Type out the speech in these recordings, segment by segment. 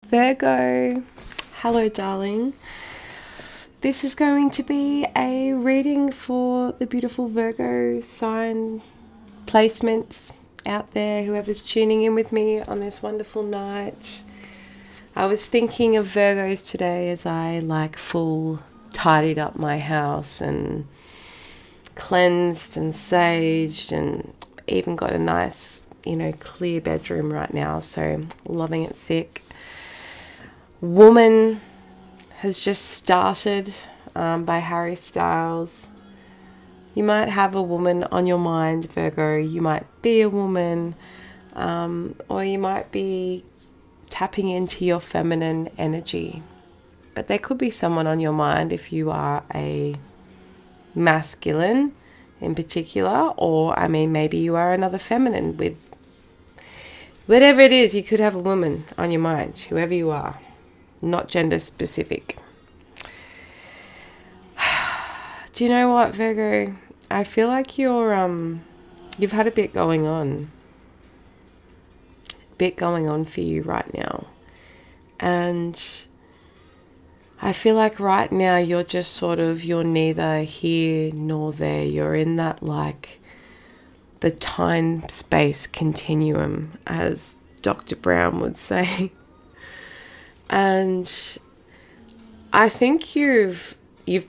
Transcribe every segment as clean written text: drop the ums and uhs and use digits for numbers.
Virgo, hello darling. This is going to be a reading for the beautiful Virgo sign placements out there, whoever's tuning in with me on this wonderful night. I was thinking of Virgos today as I full tidied up my house and cleansed and saged and even got a nice, clear bedroom right now, so loving it sick. Woman has just started by Harry Styles. You might have a woman on your mind, Virgo. You might be a woman, or you might be tapping into your feminine energy. But there could be someone on your mind if you are a masculine in particular, or maybe you are another feminine. With whatever it is, you could have a woman on your mind, whoever you are, not gender specific. Do you know what, Virgo? I feel like you've had a bit going on for you right now, and I feel like right now you're neither here nor there. You're in that the time-space continuum, as Dr. Brown would say. And I think you've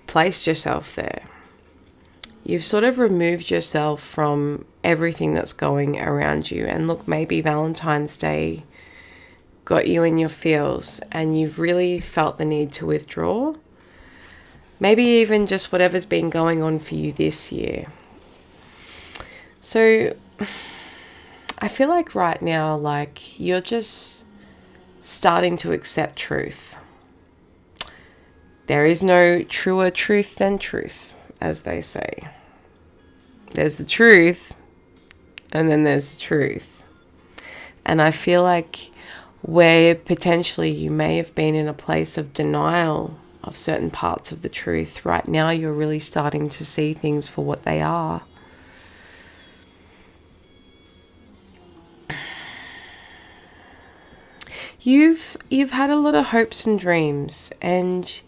placed yourself there. You've sort of removed yourself from everything that's going around you. And look, maybe Valentine's Day got you in your feels and you've really felt the need to withdraw. Maybe even just whatever's been going on for you this year. So I feel like right now, you're just starting to accept truth. There is no truer truth than truth, as they say. There's the truth, and then there's the truth. And I feel like where potentially you may have been in a place of denial of certain parts of the truth, right now you're really starting to see things for what they are. You've had a lot of hopes and dreams, and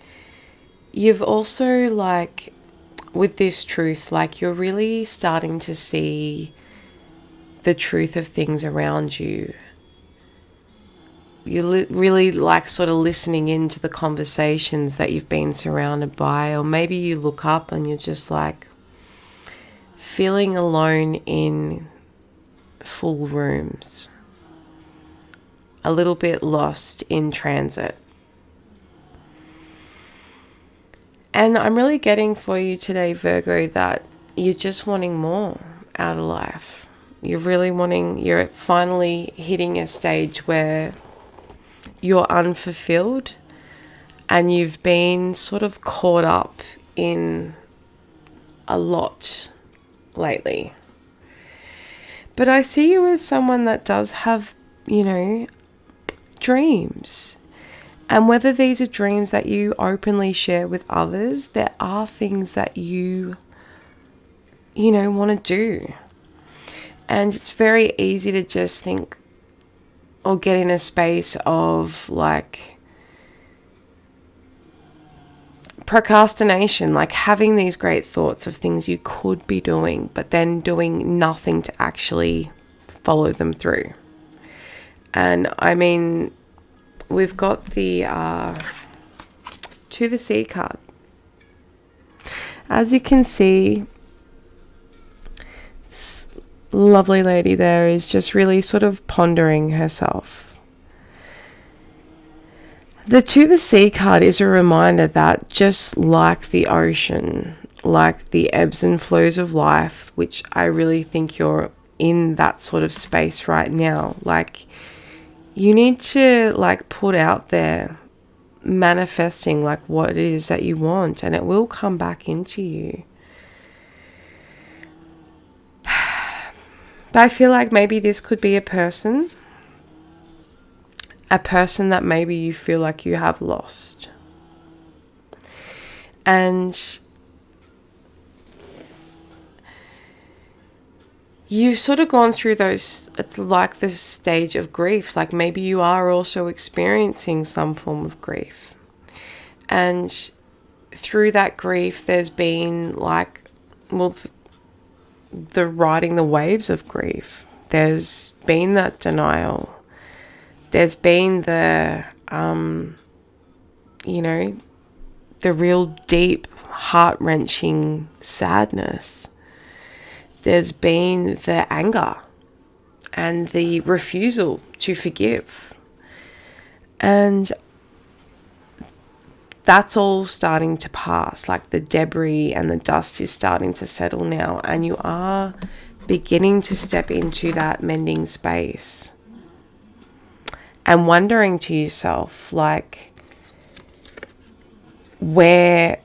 you've also with this truth, you're really starting to see the truth of things around you. You're really sort of listening into the conversations that you've been surrounded by, or maybe you look up and you're just feeling alone in full rooms, a little bit lost in transit. And I'm really getting for you today, Virgo, that you're just wanting more out of life. You're finally hitting a stage where you're unfulfilled and you've been sort of caught up in a lot lately. But I see you as someone that does have, dreams. And whether these are dreams that you openly share with others, there are things that you want to do. And it's very easy to just think or get in a space of procrastination, having these great thoughts of things you could be doing, but then doing nothing to actually follow them through. And we've got the To the Sea card. As you can see, this lovely lady there is just really sort of pondering herself. The To the Sea card is a reminder that just like the ocean, like the ebbs and flows of life, which I really think you're in that sort of space right now, you need to put out there manifesting what it is that you want, and it will come back into you. But I feel like maybe this could be a person that maybe you feel like you have lost. And you've sort of gone through those, it's like this stage of grief. Like maybe you are also experiencing some form of grief. And through that grief, there's been like, well, the riding the waves of grief. There's been that denial. There's been the, the real deep, heart-wrenching sadness. There's been the anger and the refusal to forgive. And that's all starting to pass. Like the debris and the dust is starting to settle now, and you are beginning to step into that mending space and wondering to yourself, like, where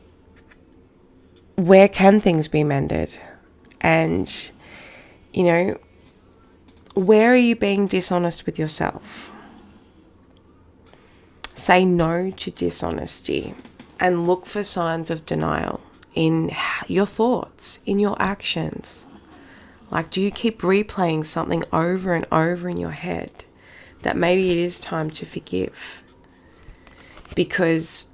can things be mended? And, where are you being dishonest with yourself? Say no to dishonesty and look for signs of denial in your thoughts, in your actions. Like, do you keep replaying something over and over in your head that maybe it is time to forgive? Because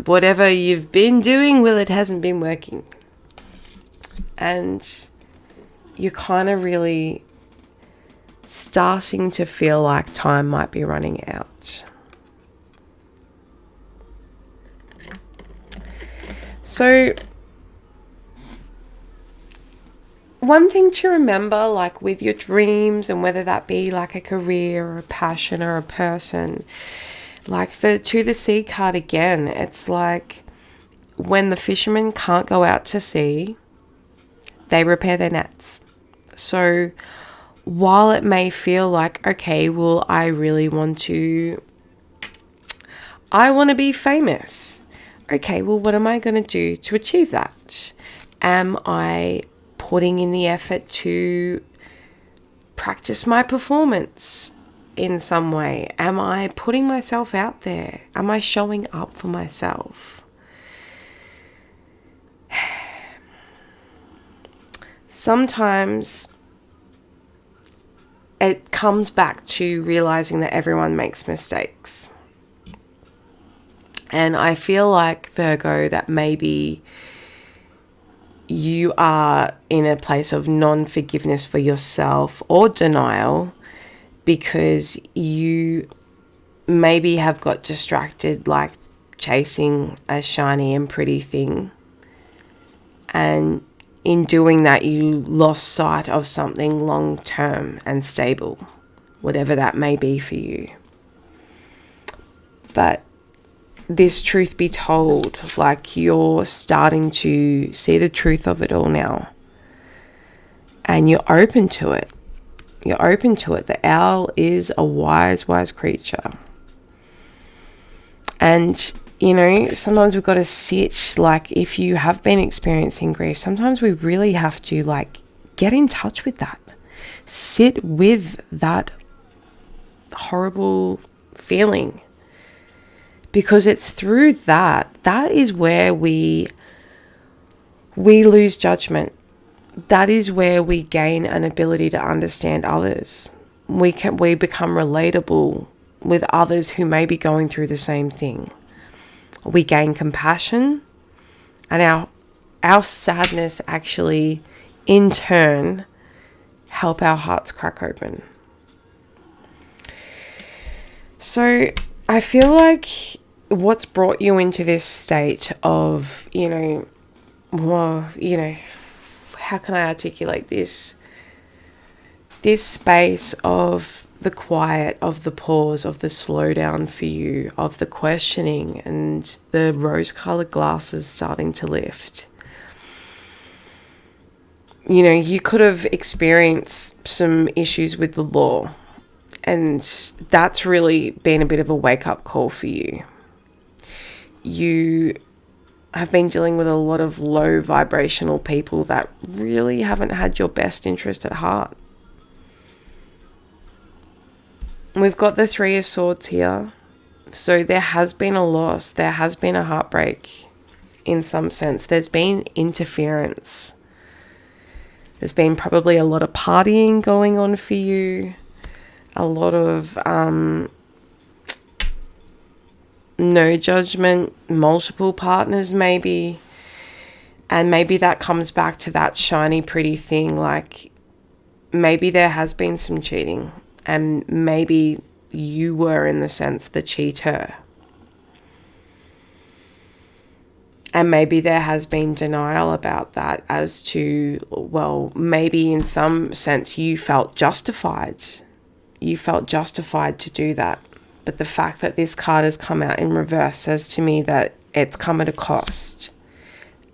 whatever you've been doing, well, it hasn't been working. And you're kind of really starting to feel like time might be running out. So one thing to remember, like with your dreams, and whether that be like a career or a passion or a person, like the to the sea card again, it's like when the fishermen can't go out to sea, they repair their nets. So while it may feel like, okay, well, I want to be famous. Okay, well, what am I going to do to achieve that? Am I putting in the effort to practice my performance in some way? Am I putting myself out there? Am I showing up for myself? Sometimes it comes back to realizing that everyone makes mistakes. And I feel like, Virgo, that maybe you are in a place of non-forgiveness for yourself or denial because you maybe have got distracted, like chasing a shiny and pretty thing. And in doing that, you lost sight of something long-term and stable, whatever that may be for you. But this truth be told, like you're starting to see the truth of it all now. And you're open to it. You're open to it. The owl is a wise creature. And, sometimes we've got to sit, like if you have been experiencing grief, sometimes we really have to like get in touch with that. Sit with that horrible feeling. Because it's through that is where we lose judgment. That is where we gain an ability to understand others. We become relatable with others who may be going through the same thing. We gain compassion, and our sadness actually, in turn, help our hearts crack open. So I feel like what's brought you into this state of, how can I articulate this? This space of the quiet, of the pause, of the slowdown for you, of the questioning and the rose-colored glasses starting to lift. You could have experienced some issues with the law, and that's really been a bit of a wake-up call for you. You have been dealing with a lot of low vibrational people that really haven't had your best interest at heart. We've got the Three of Swords here. So there has been a loss. There has been a heartbreak in some sense. There's been interference. There's been probably a lot of partying going on for you. A lot of no judgment, multiple partners maybe. And maybe that comes back to that shiny, pretty thing. Like, maybe there has been some cheating. And maybe you were, in the sense, the cheater. And maybe there has been denial about that, as to, well, maybe in some sense you felt justified. You felt justified to do that. But the fact that this card has come out in reverse says to me that it's come at a cost.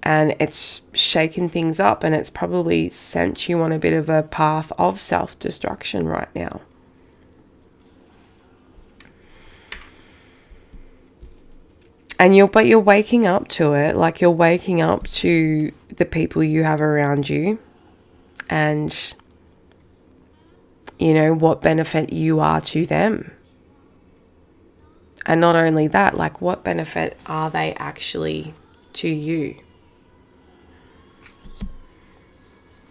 And it's shaken things up, and it's probably sent you on a bit of a path of self-destruction right now. And you're waking up to it. Like, you're waking up to the people you have around you, and you know what benefit you are to them. And not only that, like, what benefit are they actually to you?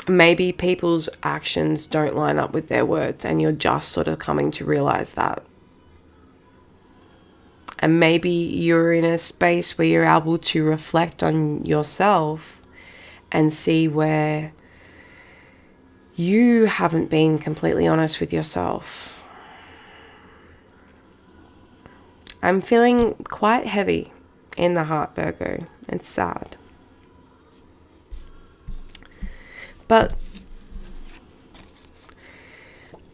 Maybe people's actions don't line up with their words, and you're just sort of coming to realize that. And maybe you're in a space where you're able to reflect on yourself and see where you haven't been completely honest with yourself. I'm feeling quite heavy in the heart, Virgo. It's sad. But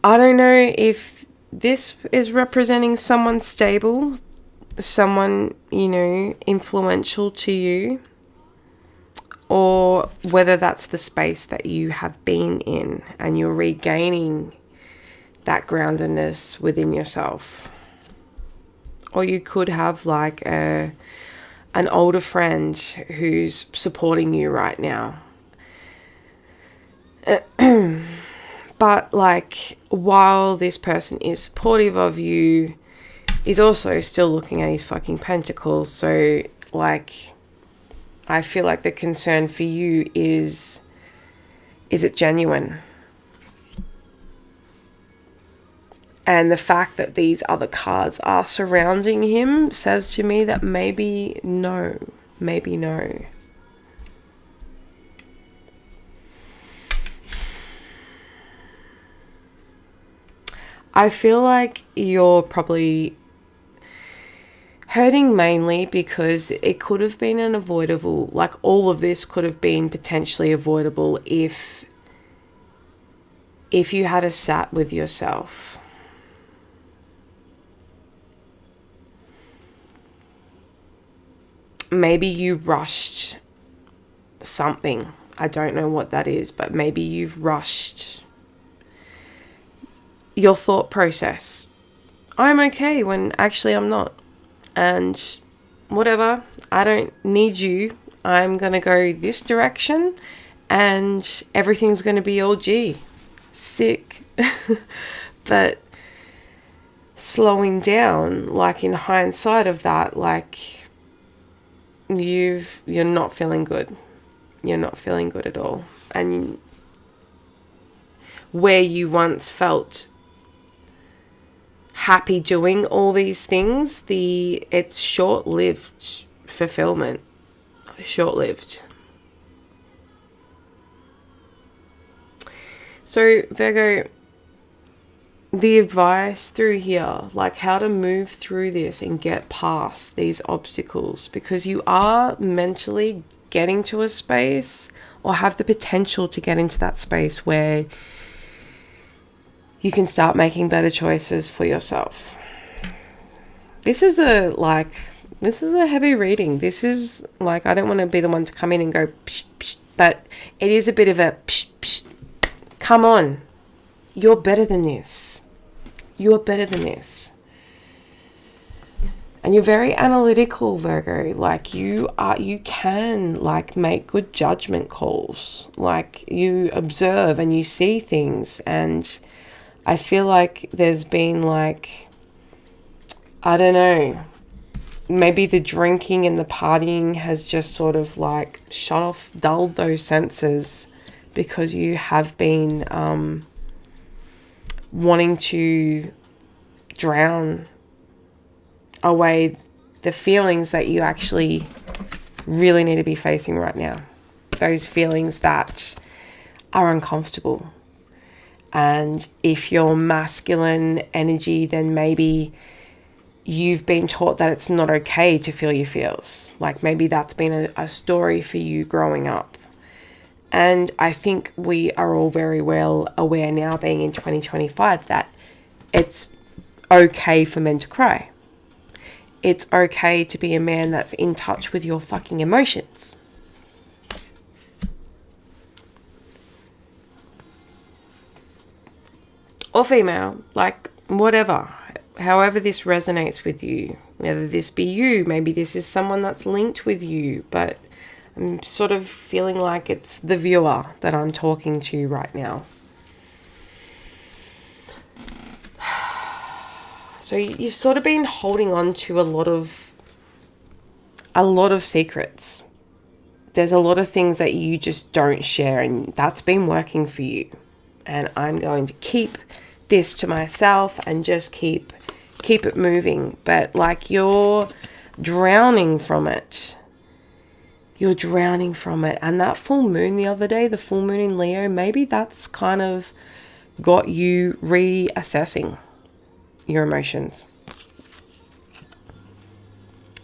I don't know if this is representing someone stable, someone, you know, influential to you, or whether that's the space that you have been in and you're regaining that groundedness within yourself. Or you could have like an older friend who's supporting you right now. But like, while this person is supportive of you, he's also still looking at his fucking pentacles. So like, I feel like the concern for you is it genuine? And the fact that these other cards are surrounding him says to me that maybe no. I feel like you're probably hurting mainly because it could have been an avoidable, like all of this could have been potentially avoidable if you had a sat with yourself. Maybe you rushed something. I don't know what that is, but maybe you've rushed your thought process. I'm okay when actually I'm not. And whatever, I don't need you. I'm going to go this direction and everything's going to be all G. Sick. But slowing down, like in hindsight of that, like you're not feeling good. You're not feeling good at all. And where you once felt happy doing all these things, it's short-lived fulfillment. Short-lived. So Virgo, the advice through here, like how to move through this and get past these obstacles, because you are mentally getting to a space or have the potential to get into that space where you can start making better choices for yourself. This is a heavy reading. This is like, I don't want to be the one to come in and go psh, psh, but it is a bit of a psh, psh. Come on. You're better than this. You're better than this. And you're very analytical, Virgo. Like you can like make good judgment calls. Like you observe and you see things, and I feel like there's been like, I don't know, maybe the drinking and the partying has just sort of like shut off, dulled those senses because you have been wanting to drown away the feelings that you actually really need to be facing right now. Those feelings that are uncomfortable. And if you're masculine energy, then maybe you've been taught that it's not okay to feel your feels. Like maybe that's been a story for you growing up. And I think we are all very well aware now, being in 2025, that it's okay for men to cry. It's okay to be a man that's in touch with your fucking emotions. Or female, like whatever. However this resonates with you. Whether this be you, maybe this is someone that's linked with you, but I'm sort of feeling like it's the viewer that I'm talking to right now. So you've sort of been holding on to a lot of secrets. There's a lot of things that you just don't share, and that's been working for you. And I'm going to keep this to myself and just keep it moving. But like you're drowning from it. You're drowning from it. And that full moon the other day, the full moon in Leo, maybe that's kind of got you reassessing your emotions.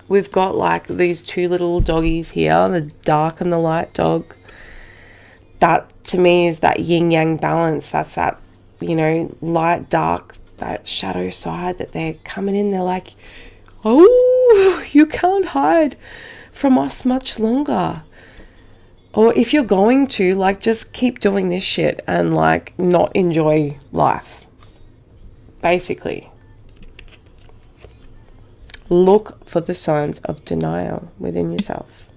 We've got like these two little doggies here, the dark and the light dog. That to me is that yin yang balance. That's that, light, dark, that shadow side that they're coming in. They're like, oh, you can't hide from us much longer. Or if you're going to, like, just keep doing this shit and like not enjoy life. Basically. Look for the signs of denial within yourself.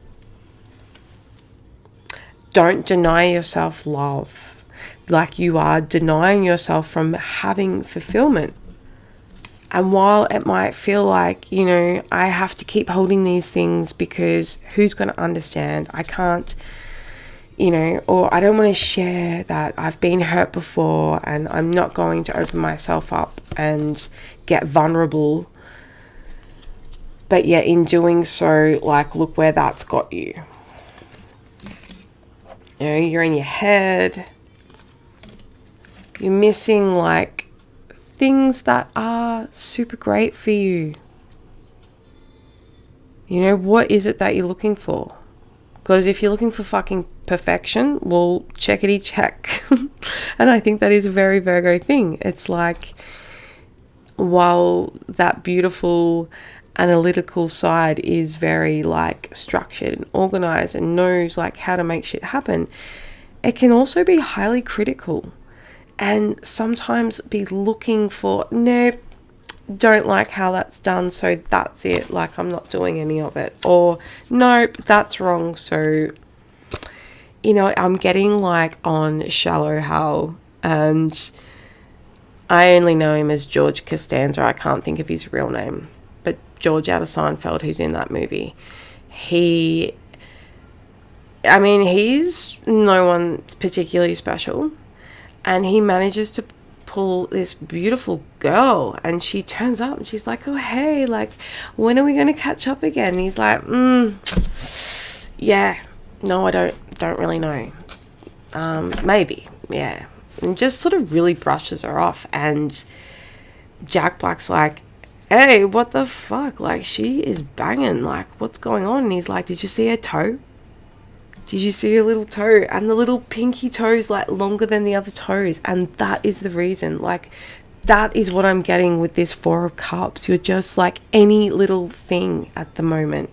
Don't deny yourself love, like you are denying yourself from having fulfillment. And while it might feel like, I have to keep holding these things because who's going to understand? I can't, or I don't want to share that I've been hurt before and I'm not going to open myself up and get vulnerable. But yet in doing so, like, look where that's got you. You're in your head. You're missing, like, things that are super great for you. What is it that you're looking for? Because if you're looking for fucking perfection, well, checkity check. And I think that is a very Virgo thing. It's like, while that beautiful analytical side is very like structured and organized and knows like how to make shit happen, it can also be highly critical and sometimes be looking for, nope, don't like how that's done, so that's it, like I'm not doing any of it, or nope, that's wrong. So I'm getting like on Shallow Hal, and I only know him as George Costanza. I can't think of his real name. George out of Seinfeld, who's in that movie. He's no one particularly special, and he manages to pull this beautiful girl, and she turns up and she's like, oh hey, like, when are we going to catch up again? And he's like, yeah, no, I don't really know, maybe, yeah, and just sort of really brushes her off. And Jack Black's like, hey, what the fuck? Like, she is banging. Like, what's going on? And he's like, did you see her toe? Did you see her little toe? And the little pinky toe's like longer than the other toes. And that is the reason. Like, that is what I'm getting with this Four of Cups. You're just like any little thing at the moment.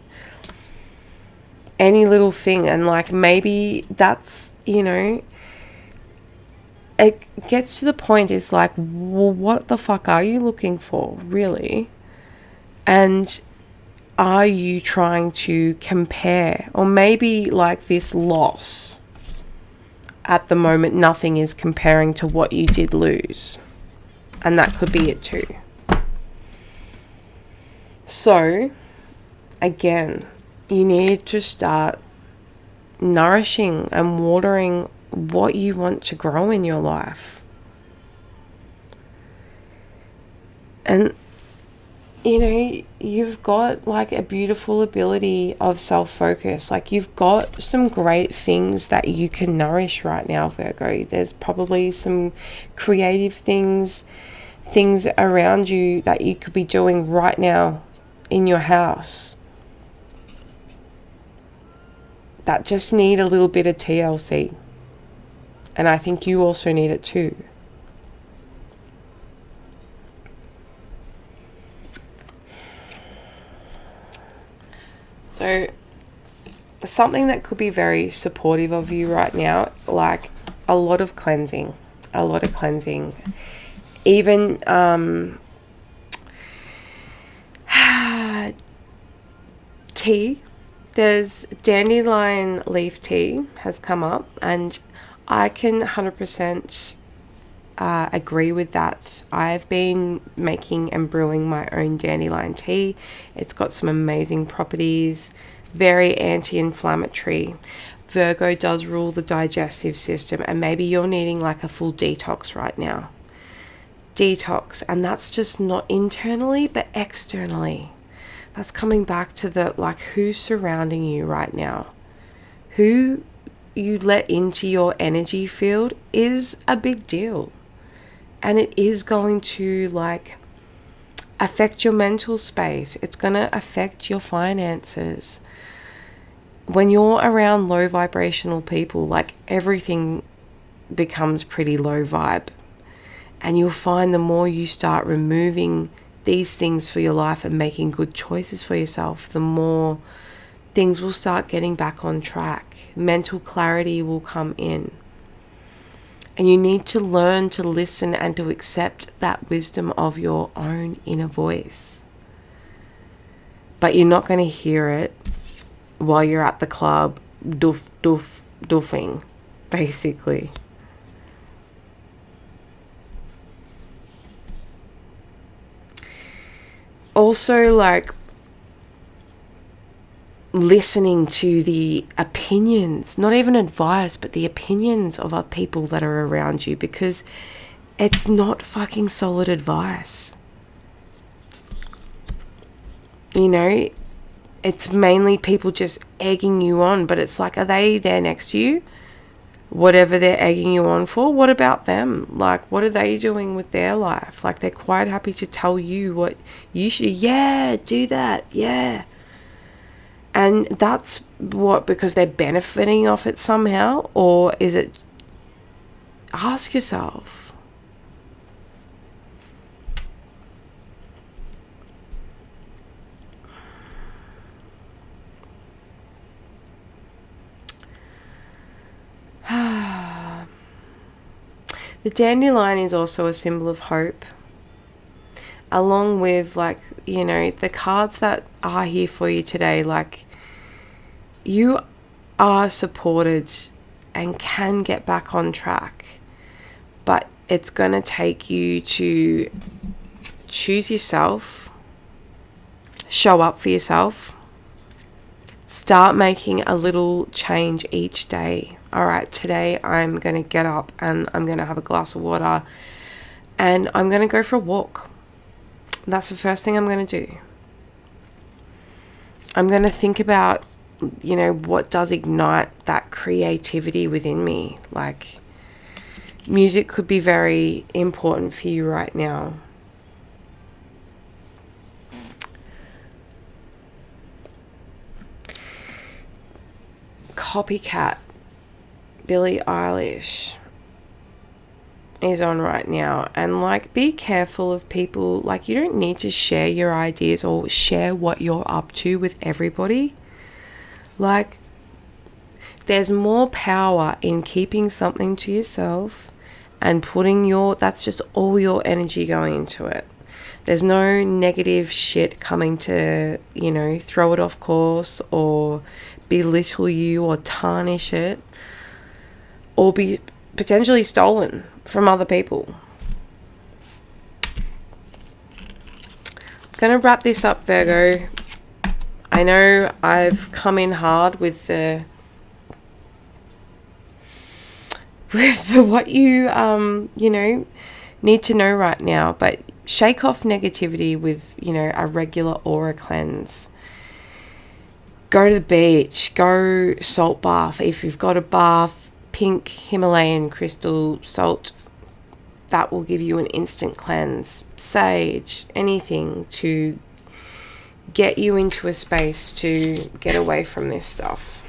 Any little thing. And like, maybe that's, it gets to the point is like, well, what the fuck are you looking for, really? And are you trying to compare? Or maybe like this loss, at the moment, nothing is comparing to what you did lose. And that could be it too. So, again, you need to start nourishing and watering what you want to grow in your life. And you know, you've got like a beautiful ability of self-focus. Like, you've got some great things that you can nourish right now, Virgo. There's probably some creative things around you that you could be doing right now in your house that just need a little bit of TLC. And I think you also need it too. So something that could be very supportive of you right now, like a lot of cleansing. Even tea. There's dandelion leaf tea has come up, and I can 100% agree with that. I've been making and brewing my own dandelion tea. It's got some amazing properties, very anti-inflammatory. Virgo does rule the digestive system, and maybe you're needing like a full detox right now. Detox, and that's just not internally but externally. That's coming back to the like who's surrounding you right now. Who you let into your energy field is a big deal. And it is going to like affect your mental space. It's going to affect your finances. When you're around low vibrational people, like everything becomes pretty low vibe. And you'll find the more you start removing these things for your life and making good choices for yourself, the more things will start getting back on track. Mental clarity will come in. And you need to learn to listen and to accept that wisdom of your own inner voice. But you're not going to hear it while you're at the club doofing, basically. Also, like, listening to the opinions, not even advice, but the opinions of other people that are around you, because it's not fucking solid advice. You know, it's mainly people just egging you on, but it's like, are they there next to you? Whatever they're egging you on for, what about them? Like, what are they doing with their life? Like, they're quite happy to tell you what you should, do that, And that's what, because they're benefiting off it somehow? Or is it, ask yourself. The dandelion is also a symbol of hope, along with, like, you know, the cards that are here for you today. Like, you are supported and can get back on track, but it's going to take you to choose yourself, show up for yourself, start making a little change each day. All right, today I'm going to get up and I'm going to have a glass of water and I'm going to go for a walk. That's the first thing I'm going to do. I'm going to think about, you know, what does ignite that creativity within me. Like, music could be very important for you right now. Copycat Billie Eilish is on right now, and like, be careful of people. Like, you don't need to share your ideas or share what you're up to with everybody. Like, there's more power in keeping something to yourself and putting that's just all your energy going into it. There's no negative shit coming to, you know, throw it off course or belittle you or tarnish it or be potentially stolen from other people. I'm going to wrap this up, Virgo. I know I've come in hard with the with what you, you know, need to know right now. But shake off negativity with, you know, a regular aura cleanse. Go to the beach, go salt bath. If you've got a bath, pink Himalayan crystal salt, that will give you an instant cleanse. Sage, anything to get you into a space to get away from this stuff.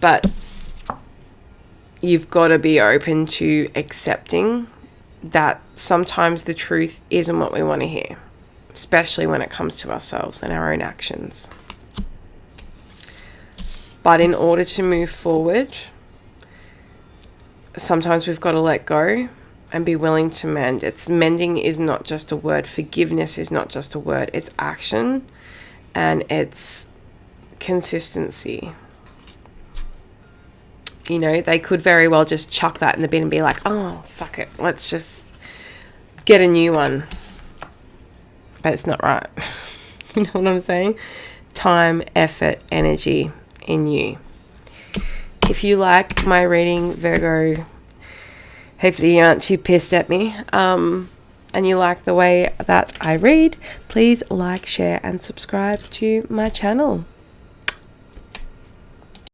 But you've got to be open to accepting that sometimes the truth isn't what we want to hear, especially when it comes to ourselves and our own actions. But in order to move forward, sometimes we've got to let go and be willing to mend. Mending is not just a word. Forgiveness is not just a word. It's action and it's consistency. You know, they could very well just chuck that in the bin and be like, oh, fuck it, let's just get a new one. But it's not right. You know what I'm saying? Time, effort, energy in you. If you like my reading, Virgo, hopefully you aren't too pissed at me, and you like the way that I read, please like, share, and subscribe to my channel.